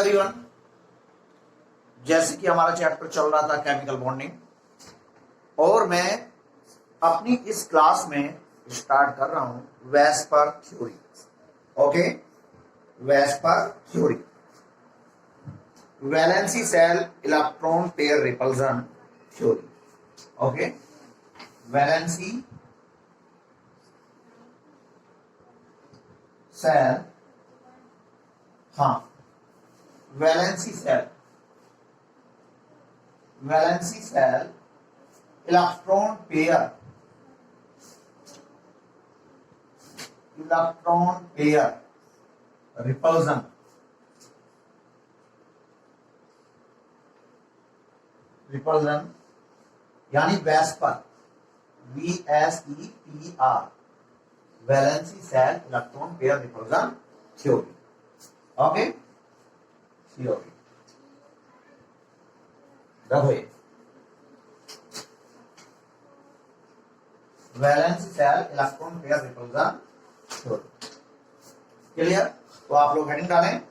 Everyone, जैसे कि हमारा चैप्टर चल रहा था केमिकल बॉन्डिंग, और मैं अपनी इस क्लास में स्टार्ट कर रहा हूं vesper theory. Okay, vesper theory, valency shell electron pair repulsion theory. Okay, valency shell, हाँ, valency shell electron pair repulsion यानी vesper, VSEPR, valency shell electron pair repulsion theory. Okay, theory देखो, ये valency shell electron pair repulsion theory. Clear? तो आप लोग heading डालें,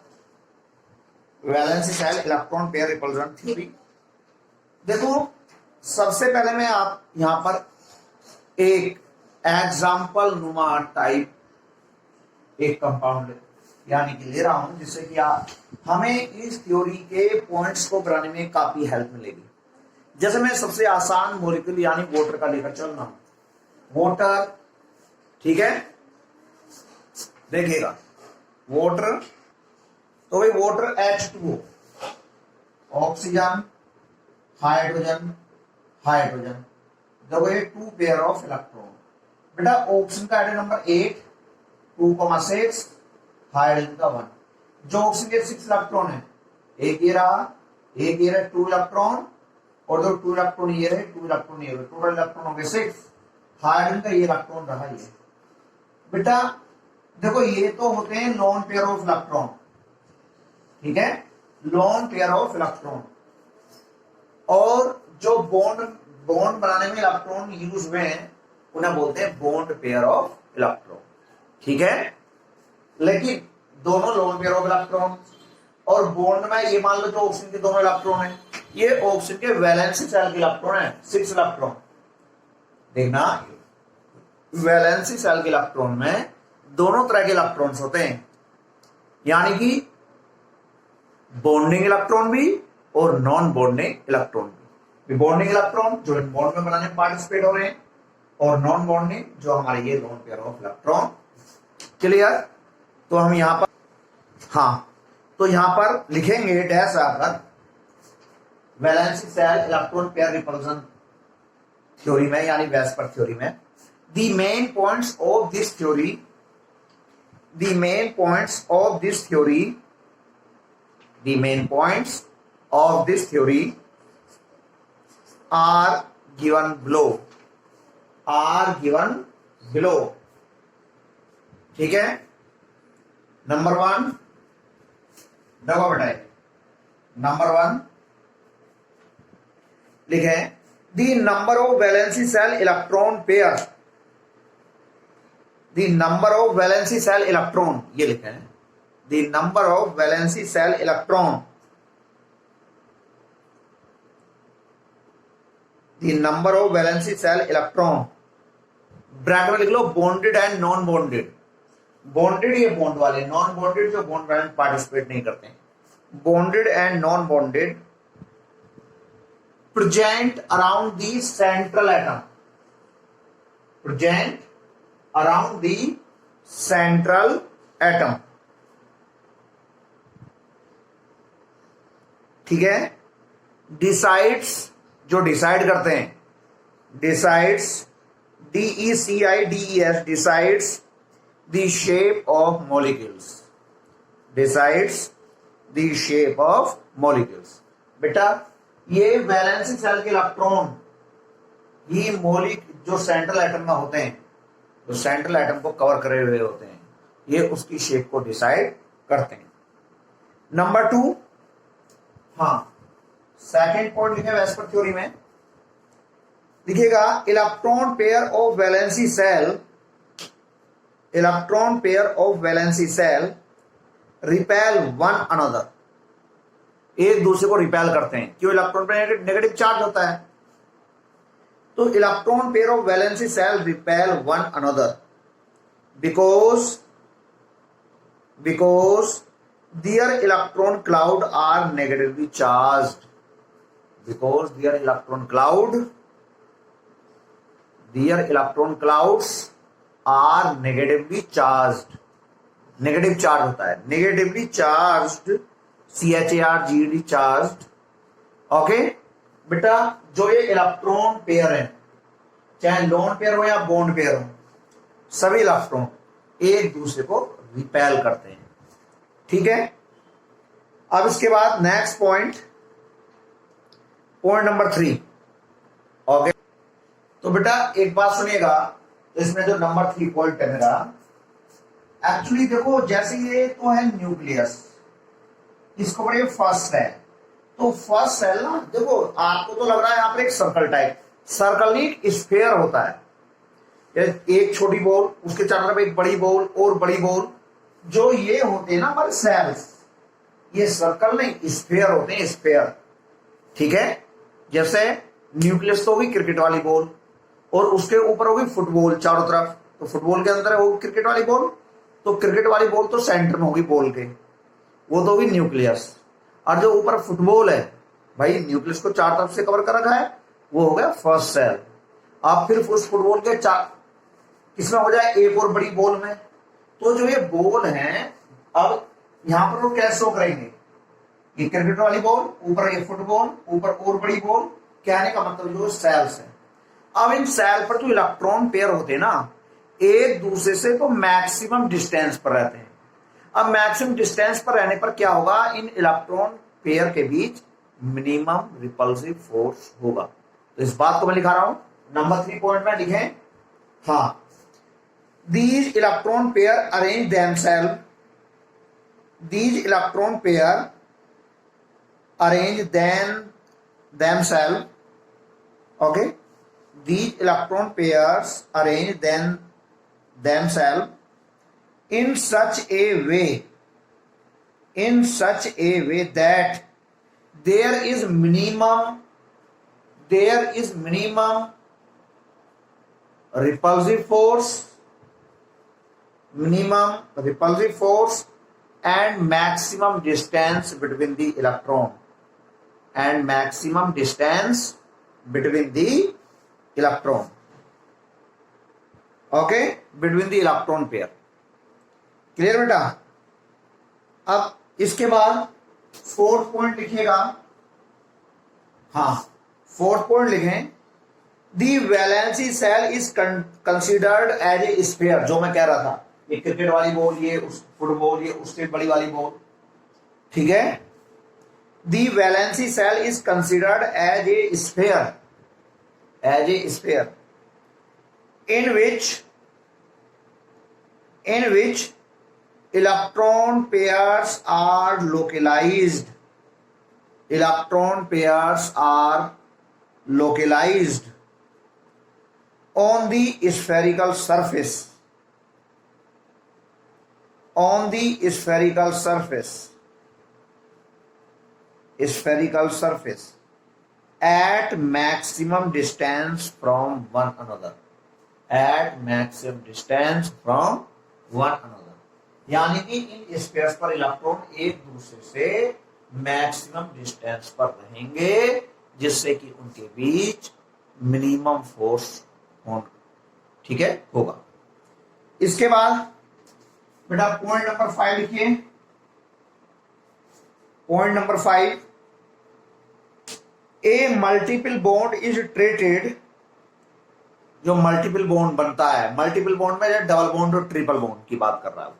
valency shell electron pair repulsion theory. देखो, सबसे पहले मैं आप यहां पर एक एग्जाम्पल नुमा टाइप एक कंपाउंड यानी कि ले रहा हूं, जिससे कि हमें इस थ्योरी के पॉइंट्स को बनाने में काफी हेल्प मिलेगी। जैसे मैं सबसे आसान मॉलिक्यूल यानी वाटर का लेकर चल रहा हूं। वाटर, ठीक है, देखिएगा वाटर, तो भाई वाटर H2O, ऑक्सीजन, हाइड्रोजन, देखो ये 2 पेयर ऑफ इलेक्ट्रॉन। बेटा ऑक्सीजन का एटम नंबर 8, 2,6, हाइड्रोजन का 1। जो ऑक्सीजन के 6 इलेक्ट्रॉन है, एक ये रहा 2 इलेक्ट्रॉन, और जो 2 इलेक्ट्रॉन ये रहे, 2 इलेक्ट्रॉन ये रहे, टोटल इलेक्ट्रॉन हो गए 6। हाइड्रोजन का ये इलेक्ट्रॉन रहा ये। बेटा देखो, ये तो होते हैं लोन पेयर ऑफ इलेक्ट्रॉन, ठीक है, लोन पेयर ऑफ इलेक्ट्रॉन। और जो बॉन्ड बनाने में इलेक्ट्रॉन यूज हुए हैं उन्हें बोलते हैं बॉन्ड पेयर ऑफ इलेक्ट्रॉन, ठीक है। लेकिन दोनों लोन पेयर ऑफ इलेक्ट्रॉन, और बॉन्ड में ये मान लो जो ऑक्सीजन के दोनों इलेक्ट्रॉन है, ये ऑक्सीजन के वैलेंसी सेल के इलेक्ट्रॉन है, 6 इलेक्ट्रॉन। देखना, वैलेंसी सेल के इलेक्ट्रॉन में दोनों तरह के इलेक्ट्रॉन्स होते हैं, यानी कि बॉन्डिंग इलेक्ट्रॉन भी और नॉन बॉन्डिंग इलेक्ट्रॉन भी। बॉन्डिंग इलेक्ट्रॉन जो बॉन्ड में बनाने में पार्टिसिपेट हो रहे हैं, और नॉन बॉन्डिंग जो हमारे ये loan pair of electron. Clear? तो हम यहां पर, हाँ, तो यहां पर लिखेंगे डैश आकर valency shell electron pair repulsion theory में, यानी वेस्पर थ्योरी में, the main points of this theory are given below, ठीक है। नंबर 1, देखो बेटा, नंबर 1 लिखे the number of valency shell electron pair, the number of valency shell electron, ये लिखे हैं the number of valency shell electron, the number of valency cell electron, bracket में लिख लो bonded and non bonded. Bonded ये bond वाले, non bonded जो bond में पार्टिसिपेट नहीं करते हैं। Bonded and non bonded present around the central atom, present around the central atom, ठीक है। डिसाइड्स, जो डिसाइड करते हैं, decides, DECIDES, decides the shape of molecules, decides the shape of molecules. बेटा ये वैलेंसी सेल के इलेक्ट्रॉन ही जो central atom में होते हैं, जो सेंट्रल एटम को कवर करे हुए होते हैं, ये उसकी शेप को डिसाइड करते हैं। नंबर 2, हाँ, सेकेंड पॉइंट लिखे वेस्पर थ्योरी में, लिखिएगा electron pair of valency shell repel one another, एक दूसरे को रिपेल करते हैं। क्यों? इलेक्ट्रॉन पे नेगेटिव चार्ज होता है। तो electron pair of valency shell repel one another because their electron cloud are negatively charged, because their electron clouds are negatively charged, negative charge होता है, negatively charged, CHARGED charged. Okay बेटा, जो ये electron pair है, चाहे lone pair हो या bond pair हो, सभी इलेक्ट्रॉन एक दूसरे को रिपेल करते हैं। ठीक है, अब इसके बाद नेक्स्ट पॉइंट नंबर 3। ओके, तो बेटा एक बात सुनिएगा, इसमें जो नंबर 3 पॉइंट है मेरा, एक्चुअली देखो जैसे ये तो है न्यूक्लियस, इसको बड़े फर्स्ट है, तो फर्स्ट सेल ना, देखो आपको तो लग रहा है यहाँ पर एक सर्कल टाइप, सर्कल नहीं स्फीयर होता है, एक छोटी बॉल, उसके चारों तरफ एक बड़ी बॉल और बड़ी बॉल, जो ये होते हैं ना हमारे सेल्स, ये सर्कल नहीं स्फीयर होते हैं, स्फीयर। ठीक है, जैसे न्यूक्लियस तो होगी क्रिकेट वाली बॉल, और उसके ऊपर होगी फुटबॉल चारों तरफ, तो फुटबॉल के अंदर होगी क्रिकेट वाली बॉल, तो क्रिकेट वाली बॉल तो सेंटर में होगी बॉल के, वो तो होगी न्यूक्लियस। और जो ऊपर फुटबॉल है भाई, न्यूक्लियस को चार तरफ से कवर कर रखा है, वो हो गया फर्स्ट सेल। अब फिर उस फुटबॉल के किसमें हो जाए, एक और बड़ी बॉल में। तो जो ये बॉल है, अब यहां पर वो कैसे शो करेंगे, ये क्रिकेट वाली बॉल, ऊपर ये फुटबॉल, ऊपर और बड़ी बॉल, कहने का मतलब जो सेल्स है। अब इन सेल पर जो इलेक्ट्रॉन पेयर होते हैं ना, एक दूसरे से तो मैक्सिमम डिस्टेंस पर रहते हैं। अब मैक्सिमम डिस्टेंस पर रहने पर क्या होगा, इन इलेक्ट्रॉन पेयर के बीच मिनिमम रिपल्सिव फोर्स होगा। तो इस बात को मैं लिखा रहा हूं, नंबर 3 पॉइंट में लिखे, हाँ, these electron pair arrange themselves, these electron pair arrange themselves, okay, these electron pairs arrange themselves in such a way that there is minimum repulsive force and maximum distance between the electron, okay, between the electron pair। Clear बेटा? अब इसके बाद 4th point लिखिएगा, हाँ 4th point लिखें, the valency shell is considered as a sphere. जो मैं कह रहा था, ये क्रिकेट वाली बॉल, ये उस फुटबॉल, ये उससे बड़ी वाली बॉल। ठीक है, the valency shell is considered as a sphere, in which electron pairs are localized on the spherical surface at maximum distance from one another, यानी कि इन स्पेयर्स पर इलेक्ट्रॉन एक दूसरे से मैक्सिमम डिस्टेंस पर रहेंगे, जिससे कि उनके बीच मिनिमम फोर्स होगा। ठीक है, होगा। इसके बाद बेटा पॉइंट नंबर 5 लिखिए। Point number 5, A multiple bond is treated. जो मल्टीपल बॉन्ड बनता है, मल्टीपल बॉन्ड में डबल बॉन्ड और ट्रिपल बॉन्ड की बात कर रहा है।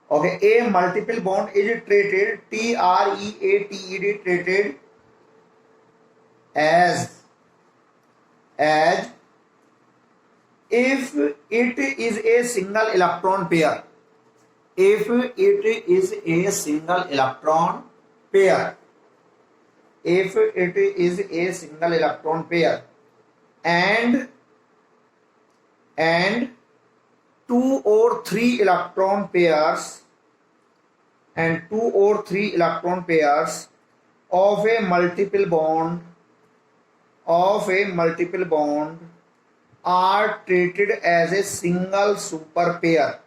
Okay, A multiple bond is treated, TREATED, treated as if it is a single electron pair, and 2 or 3 electron pairs of a multiple bond are treated as a single super pair,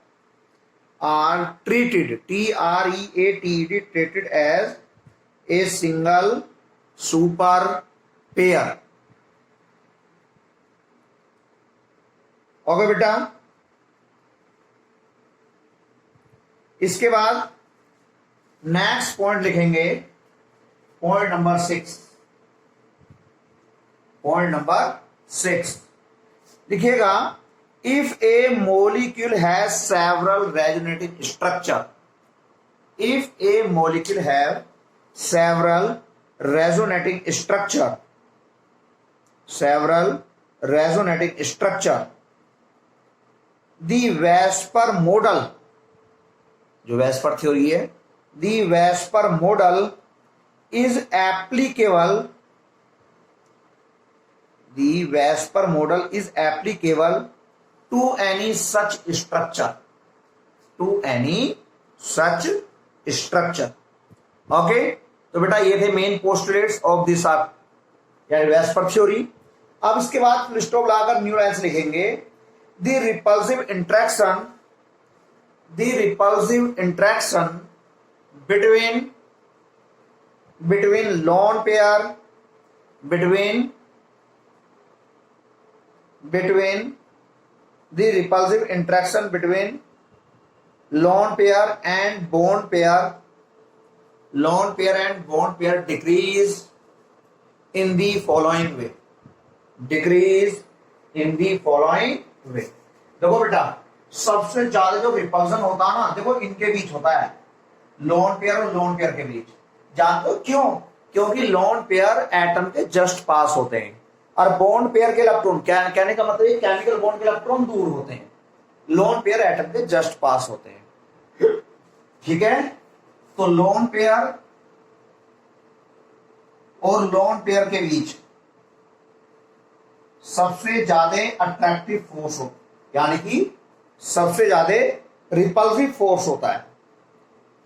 are treated, T-R-E-A-T-E-D, treated as a single super pair. Okay बेटा, इसके बाद next point लिखेंगे, point number 6 लिखिएगा, if a molecule has several resonating structure, if a molecule have several resonating structure, the vesper model, जो vesper theory है, the vesper model is applicable, the vesper model is applicable to any such structure, okay. तो बेटा ये थे main postulates of this vesper theory. अब इसके बाद full stop लगाकर न्यू लाइन्स लिखेंगे, the repulsive interaction between lone pair the repulsive interaction between lone pair and bond pair decrease in the following way, देखो बेटा, सबसे ज्यादा जो रिपल्सन होता है ना, देखो इनके बीच होता है, लोन पेयर और लोन पेयर के बीच। जानते हो क्यों? क्योंकि लोन पेयर एटम के जस्ट पास होते हैं और बॉन्ड पेयर के इलेक्ट्रॉन, कहने का मतलब केमिकल बॉन्ड के इलेक्ट्रॉन दूर होते हैं, लोन पेयर एटम के जस्ट पास होते हैं, ठीक है। तो लोन पेयर और लोन पेयर के बीच सबसे ज्यादा अट्रैक्टिव फोर्स हो, यानी कि सबसे ज्यादा रिपल्सिव फोर्स होता है,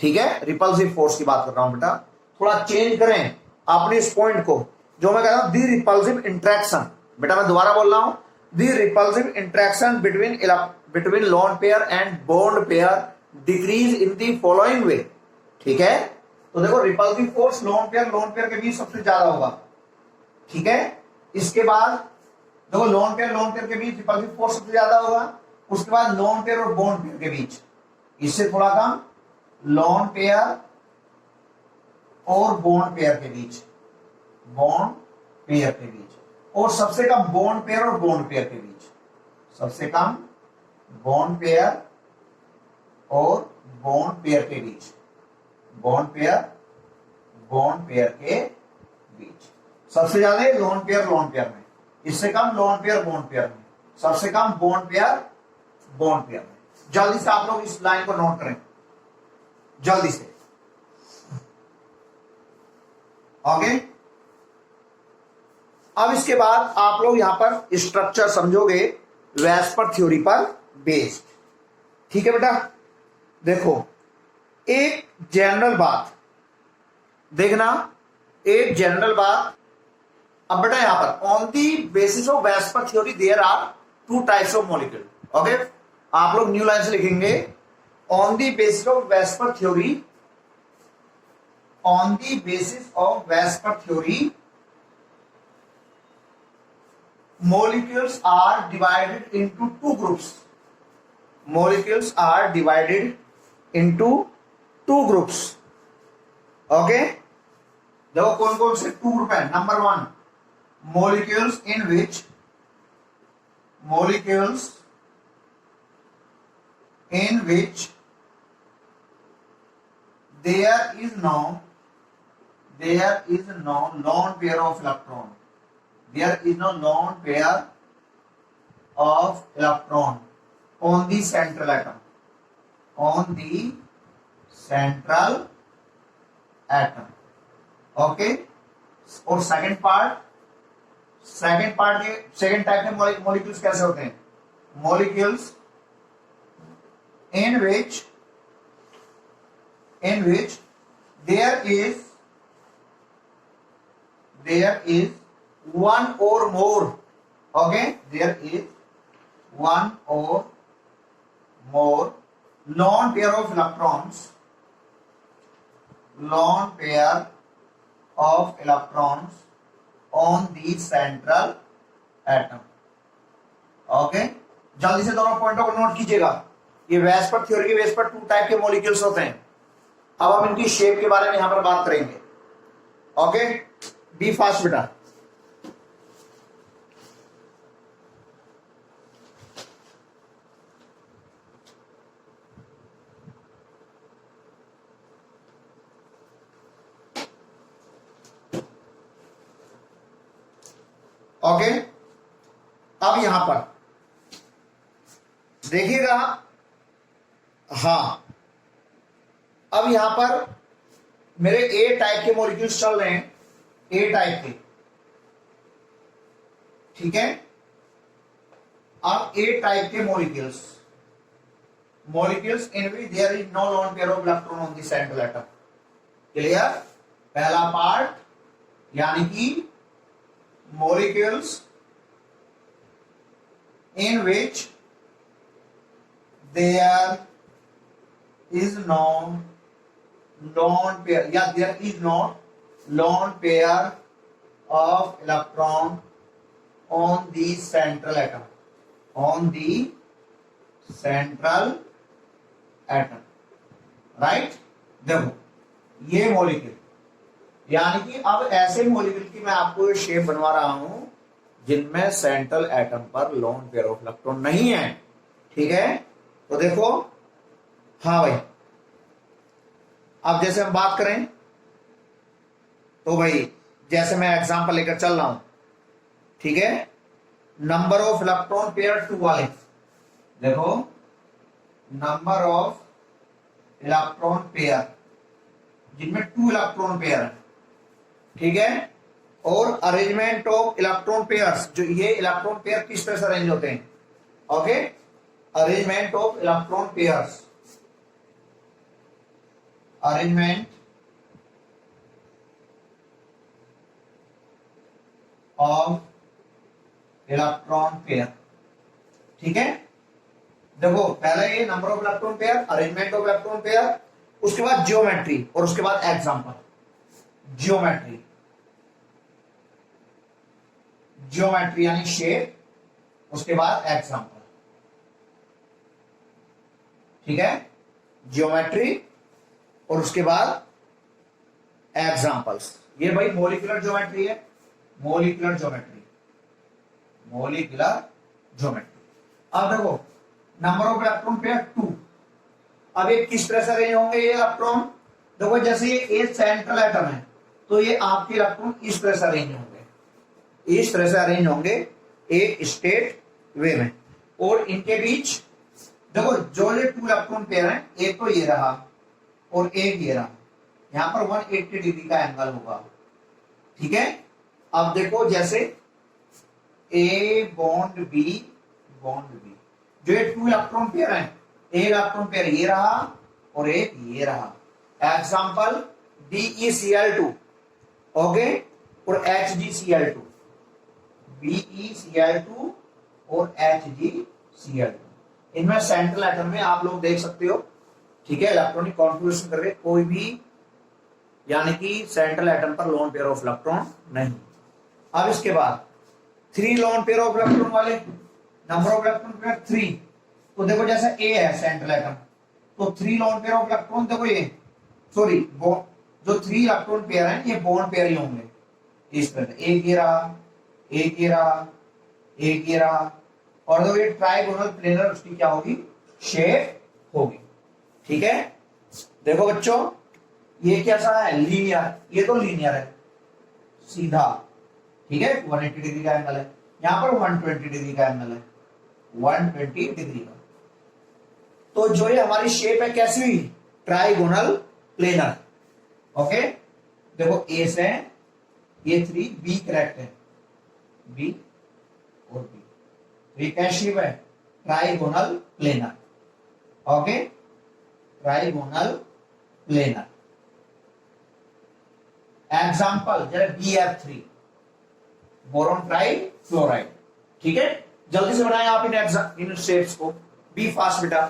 ठीक है। रिपल्सिव फोर्स की बात कर रहा हूं बेटा, थोड़ा चेंज करें आपने इस पॉइंट को, जो मैं कह रहा हूं दी रिपल्सिव इंट्रैक्शन, बेटा मैं दोबारा बोल रहा हूं, the repulsive interaction between lone pair and bond pair decrease in the following way, ठीक है। तो देखो रिपल्सिव फोर्स लोन पेयर के बीच सबसे ज्यादा होगा, ठीक है। इसके बाद देखो लोन पेयर के बीच रिपल्सिव फोर्स सबसे ज्यादा होगा, उसके बाद लोन पेयर और बॉन्ड पेयर के बीच इससे थोड़ा कम, लोन पेयर और बॉन्ड पेयर के बीच, और सबसे कम बॉन्ड पेयर और बॉन्ड पेयर के बीच, सबसे कम बॉन्ड पेयर और बॉन्ड पेयर के बीच, बॉन्ड पेयर के बीच सबसे ज्यादा लोन पेयर में, इससे कम लोन पेयर बॉन्ड पेयर में, सबसे कम बॉन्ड पेयर में। जल्दी से आप लोग इस लाइन को नोट करें, जल्दी से, ओके। अब इसके बाद आप लोग यहां पर स्ट्रक्चर समझोगे वेस्पर थ्योरी पर बेस्ड, ठीक है बेटा। देखो एक जनरल बात देखना, एक जनरल बात। अब बेटा यहां पर on the basis of VSEPR theory there are two types of molecule, okay. आप लोग न्यू लाइन से लिखेंगे, on the basis of VSEPR theory, on the basis of VSEPR theory molecules are divided into two groups, molecules are divided into two groups, okay। देखो कौन कौन से to group है। Number 1, molecules in which there is no lone pair of electron, there is no lone pair of electron on the central atom, okay। और second type के molecules कैसे होते हैं? Molecules in which there is there is one or more, okay, there is one or more lone pair of electrons, lone pair of electrons on the central atom, okay. जल्दी से दोनों पॉइंटों को note कीजिएगा। ये VSEPR theory के base पर to type के molecules होते हैं। अब हम इनकी शेप के बारे में यहां पर बात करेंगे, ओके। बी फास्ट बेटा। ओके, अब यहां पर देखिएगा, हाँ, अब यहां पर मेरे ए टाइप के मॉलिक्यूल्स चल रहे हैं, ए टाइप के, ठीक है। अब ए टाइप के molecules in which there is no lone pair of electron on the central atom, clear. पहला पार्ट यानी कि molecules in which there is no lone pair, yeah, there is no lone pair of electron on the central atom, on the central atom, right। देखो ये molecule, यानी कि अब ऐसे molecule की मैं आपको शेप बनवा रहा हूं जिनमें सेंट्रल एटम पर लोन पेयर ऑफ इलेक्ट्रॉन नहीं है, ठीक है। तो देखो, हाँ भाई, अब जैसे हम बात करें तो भाई जैसे मैं एग्जांपल लेकर चल रहा हूं, ठीक है। नंबर ऑफ इलेक्ट्रॉन पेयर 2 वाले, देखो नंबर ऑफ इलेक्ट्रॉन पेयर जिनमें 2 इलेक्ट्रॉन पेयर है, ठीक है। और अरेंजमेंट ऑफ इलेक्ट्रॉन पेयर्स, जो ये इलेक्ट्रॉन पेयर किस तरह से अरेंज होते हैं, okay. Arrangement of electron pairs, arrangement of electron pair, ठीक है। देखो पहले ये number of electron pair, arrangement of electron pair, उसके बाद जियोमेट्री, और उसके बाद एग्जांपल। ज्योमेट्री यानी शेप, उसके बाद एग्जांपल, ठीक है। ज्योमेट्री और उसके बाद एग्जांपल्स, ये भाई मॉलिक्यूलर ज्योमेट्री है, मॉलिक्यूलर ज्योमेट्री। अब देखो नंबर ऑफ इलेक्ट्रॉन पेयर 2, अब ये किस तरह से अरेंज होंगे ये इलेक्ट्रॉन, देखो जैसे ये सेंट्रल एटम है तो ये आपके इलेक्ट्रॉन इस तरह से अरेंज होंगे, इस तरह से अरेंज होंगे एक स्टेट वे में, और इनके बीच देखो जो ये 2 इलेक्ट्रॉन पेयर हैं, एक तो ये रहा और एक ये रहा, यहां पर 180 डिग्री का एंगल होगा, ठीक है। अब देखो जैसे ए बॉन्ड बी, जो ये 2 इलेक्ट्रॉन पेयर हैं, एक इलेक्ट्रॉन पेयर ये रहा और एक ये रहा, एग्जाम्पल DeCl2, ओके, और HgCl2, BeCl2 और HgCl2, इनमें सेंट्रल एटम में आप लोग देख सकते हो, ठीक है। इलेक्ट्रॉनिक कॉन्फ़िगरेशन करके कोई भी, यानी कि सेंट्रल एटम पर लोन पेयर ऑफ इलेक्ट्रॉन नहीं। अब इसके बाद 3 लोन पेयर ऑफ इलेक्ट्रॉन वाले, नंबर ऑफ इलेक्ट्रॉन पेयर 3, तो देखो जैसे ए है सेंट्रल एटम, तो 3 लोन पेयर ऑफ इलेक्ट्रॉन, देखो ये सॉरी जो 3 इलेक्ट्रॉन पेयर हैं ये बॉन्ड पेयर ही होंगे इस तरह, एक ये रहा, एक ये रहा, एक ये रहा, और देखो ये ट्राइगोनल प्लेनर, उसकी क्या होगी, शेप होगी, ठीक है। देखो बच्चों ये कैसा है, लीनियर, ये तो लीनियर है सीधा, ठीक है। 180 डिग्री का एंगल है, यहां पर 120 डिग्री का एंगल है, 120 डिग्री का। तो जो ये हमारी शेप है कैसी हुई, ट्राइगोनल प्लेनर, ओके। देखो ए से ये 3, बी करेक्ट है, बी और बी, तो ये कैसी शेप है, trigonal planar, okay, trigonal planar. Example जैसे BF3, बोरॉन ट्राइफ्लोराइड। ठीक है, जल्दी से बनाएं आप इन शेप्स को, बी फास्ट बेटा।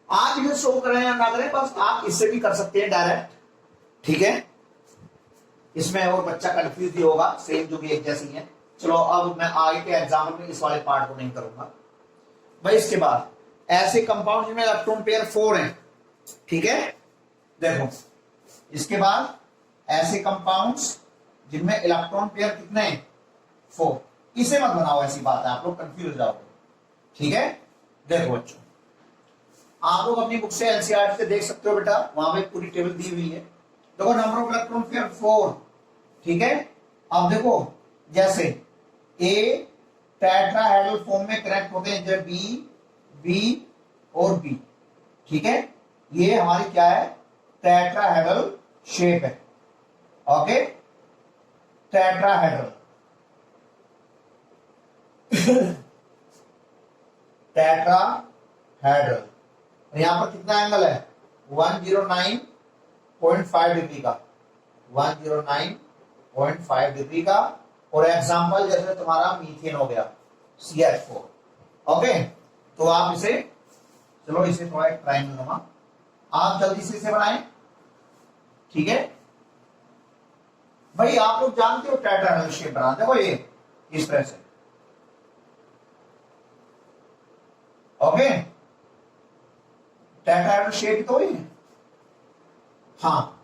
आप ये शो करें या ना करें, बस आप इससे भी कर सकते हैं डायरेक्ट। ठीक है, इसमें और बच्चा कंफ्यूज ही होगा, सेम जो भी एक जैसी है। चलो अब मैं आगे के एग्जाम्पल में इस वाले पार्ट को नहीं करूंगा भाई। इसके बाद ऐसे कंपाउंड जिनमें इलेक्ट्रॉन पेयर 4 है। ठीक है, देखो इसके बाद ऐसे कंपाउंड्स जिनमें इलेक्ट्रॉन पेयर कितने हैं 4। इसे मत बनाओ, ऐसी बात है, आप लोग कंफ्यूज हो जाओगे। ठीक है, देखो बच्चों, आप लोग अपनी बुक से एनसीईआरटी से देख सकते हो बेटा, वहां पे पूरी टेबल दी हुई है। देखो नंबर ऑफ इलेक्ट्रॉन पेयर 4। ठीक है, अब देखो जैसे ए टेट्राहेड्रल फॉर्म में कनेक्ट होते हैं, जब बी, बी और बी। ठीक है, ये हमारी क्या है, टेट्राहेड्रल शेप है। Okay, tetrahedral tetrahedral. यहां पर कितना एंगल है 109.5 डिग्री का, 109.5 डिग्री का। और एग्जांपल जैसे तुम्हारा मीथेन हो गया CH4। ओके, तो आप इसे, चलो इसे थोड़ा एक ट्रायंगल बना, आप जल्दी से इसे बनाएं। ठीक है भाई, आप लोग जानते हो टेट्राहेड्रल शेप बनाते हो ये इस तरह से। ओके, टेट्राहेड्रल शेप तो ही है। हाँ,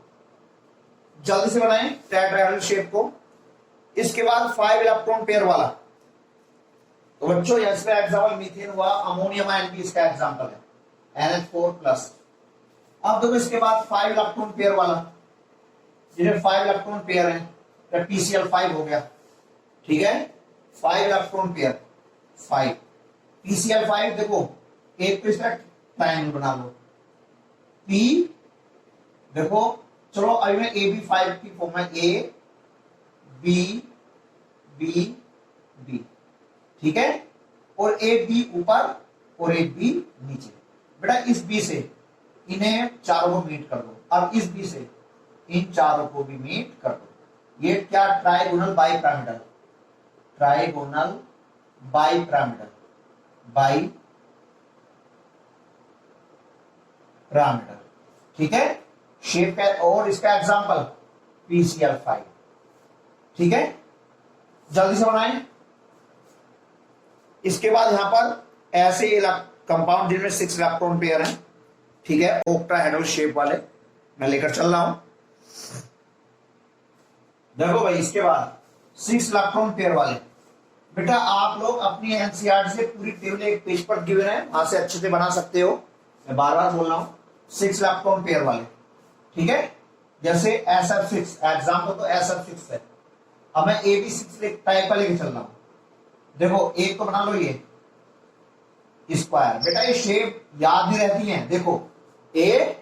जल्दी से बनाएं टेट्राहेड्रल शेप को। इसके बाद 5 इलेक्ट्रॉन पेयर वाला, तो बच्चों इसमें एग्जाम्पल मीथेन हुआ, अमोनियम आयन भी इसका एग्जाम्पल है, NH4+। अब देखो इसके बाद 5 इलेक्ट्रॉन पेयर वाला, जिन्हें 5 इलेक्ट्रॉन पेयर है, तो PCl5 हो गया। ठीक है, 5 इलेक्ट्रॉन पेयर 5 PCl5। देखो एक तो इसका ट्रायंगल बना लो P, देखो चलो अभी मैं AB5 की फॉर्म में A B B B। ठीक है, और एक बी ऊपर और एक बी नीचे। बेटा इस बी से इन्हें चारों को मीट कर दो, अब इस बी से इन चारों को भी मीट कर दो। ये क्या, trigonal bipyramidal, trigonal bipyramidal, bipyramidal. ठीक है, शेप है। और इसका एग्जांपल PCl5। ठीक है, जल्दी से बनाएं। इसके बाद यहां पर ऐसे कंपाउंड जिनमें 6 इलेक्ट्रॉन पेयर हैं। ठीक है, ऑक्टाहेड्रल शेप वाले मैं लेकर चल रहा हूं। देखो भाई, इसके बाद 6 इलेक्ट्रॉन पेयर वाले, बेटा आप लोग अपनी एनसीईआरटी से पूरी टेबल एक पेज पर गिवन है, वहां से अच्छे से बना सकते हो। मैं बार बार बोल रहा हूं, 6 इलेक्ट्रॉन पेयर वाले। ठीक है, जैसे SF6 एग्जाम्पल, तो SF6 है। अब मैं AB6 टाइप का लेके चल रहा हूं। देखो एक तो बना लो ये स्क्वायर, बेटा ये शेप याद भी रहती है। देखो ए,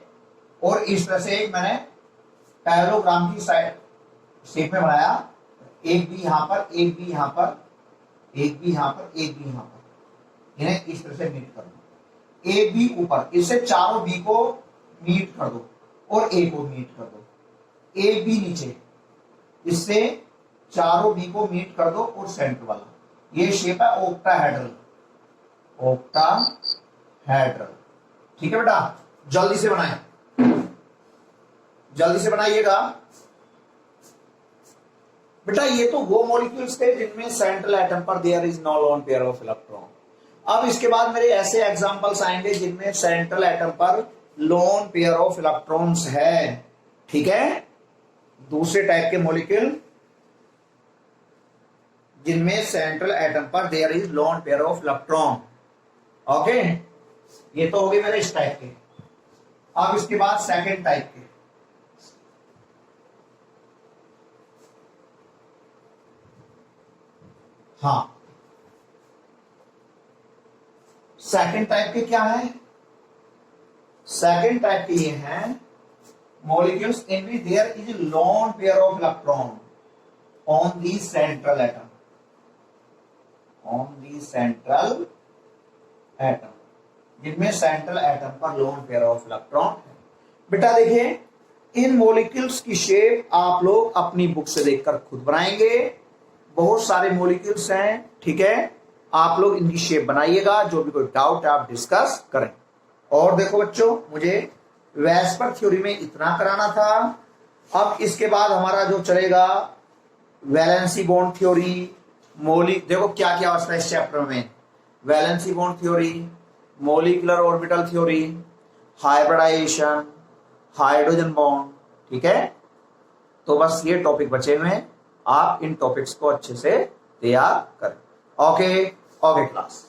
और इस तरह से एक मैंने पैरेललोग्राम की साइड शेप में बनाया, एक भी यहां पर, एक भी यहां पर, एक भी यहां पर, एक भी यहां पर, इन्हें इस तरह से मीट कर दो। ए बी ऊपर, इससे चारों बी को मीट कर दो और ए को मीट कर दो। ए बी नीचे, इससे चारों बी को मीट कर दो और सेंटर वाला। ये शेप है ऑक्टाहेड्रल, ऑक्टाहेड्रल। ठीक है बेटा, जल्दी से बनाएं, जल्दी से बनाइएगा। बेटा ये तो वो मॉलिक्यूल्स थे जिनमें सेंट्रल एटम पर there is no lone pair of electron. अब इसके बाद मेरे ऐसे एग्जांपल्स आएंगे जिनमें सेंट्रल एटम पर लोन पेयर ऑफ इलेक्ट्रॉन्स है। ठीक है, दूसरे टाइप के मॉलिक्यूल जिनमें सेंट्रल एटम पर there is lone pair of electron. Okay, ये तो हो गए मेरे इस टाइप के। अब इसके बाद सेकंड टाइप के, हाँ सेकंड टाइप के क्या है, सेकंड टाइप के ये हैं molecules in which there is lone pair of electron on the central atom, on the central atom, जिनमें सेंट्रल एटम पर लोन पेयर ऑफ इलेक्ट्रॉन है। बेटा देखिए, इन मॉलिक्यूल्स की शेप आप लोग अपनी बुक से देखकर खुद बनाएंगे। बहुत सारे मॉलिक्यूल्स हैं, ठीक है, आप लोग इनकी शेप बनाइएगा। जो भी कोई डाउट है आप डिस्कस करें। और देखो बच्चों, मुझे वेस्पर थ्योरी में इतना कराना था। अब इसके बाद हमारा जो चलेगा वैलेंसी बॉन्ड थ्योरी, देखो क्या क्या होता है इस चैप्टर में। Valency bond theory, molecular orbital theory, hybridisation, hydrogen bond, ठीक है। तो बस ये टॉपिक बचे हुए हैं, आप इन टॉपिक्स को अच्छे से तैयार करें। Okay okay class.